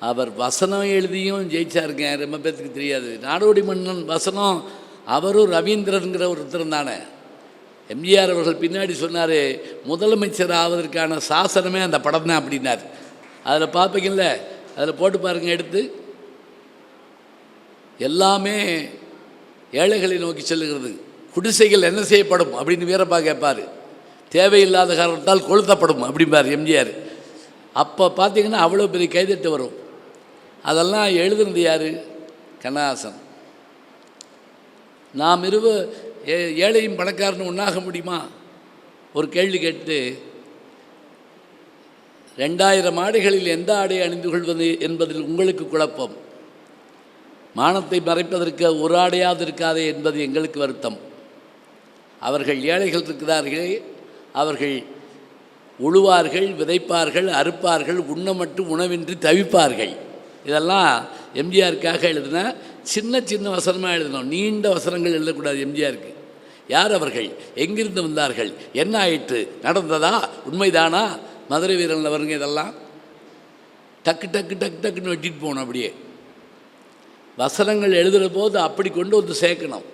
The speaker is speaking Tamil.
அவர் வசனம் எழுதியும் ஜெயிச்சாருங்க. ரொம்ப பேருக்கு தெரியாது. நாடோடி மன்னன் வசனம் அவரும் ரவீந்திரனுங்கிற ஒருத்தர் தானே. எம்ஜிஆர் அவர்கள் பின்னாடி சொன்னார், முதலமைச்சர் ஆவதற்கான சாசனமே அந்த படம் தான் அப்படின்னார். அதில் பார்ப்பீங்கள்ல, அதில் போட்டு பாருங்கள் எடுத்து. எல்லாமே ஏழைகளை நோக்கி செல்லுகிறது. குடிசைகள் என்ன செய்யப்படும் அப்படின்னு வீரப்பா கேட்பார். தேவையில்லாத காரணத்தால் கொளுத்தப்படும் அப்படிம்பார் எம்ஜிஆர். அப்போ பார்த்தீங்கன்னா அவ்வளோ பெரிய கைதட்டு வரும். அதெல்லாம் எழுதுனது யார்? கண்ணதாசன். நாம் ஏழையும் பணக்காரனும் ஒன்றாக முடியுமா? ஒரு கேள்வி கேட்டு 2000 ஆடைகளில் எந்த ஆடை அணிந்து கொள்வது என்பதில் உங்களுக்கு குழப்பம். மானத்தை மறைப்பதற்கு ஒரு ஆடையாவது இருக்காதே என்பது எங்களுக்கு வருத்தம். அவர்கள் ஏழைகள் இருக்கிறார்களே, அவர்கள் உழுவார்கள், விதைப்பார்கள், அறுப்பார்கள், உண்ணமட்டும் உணவின்றி தவிப்பார்கள். இதெல்லாம் எம்ஜிஆருக்காக எழுதின சின்ன சின்ன வசனமாக எழுதணும். நீண்ட வசனங்கள் எழுதக்கூடாது எம்ஜிஆருக்கு. யார் அவர்கள்? எங்கிருந்து வந்தார்கள்? என்ன ஆயிற்று? நடந்ததா? உண்மைதானா? மதுரை வீரனில் வருங்க. இதெல்லாம் டக்கு டக்கு டக்கு டக்குன்னு வெட்டிட்டு போகணும். அப்படியே வசனங்கள் எழுதுகிற போது அப்படி கொண்டு வந்து சேர்க்கணும்.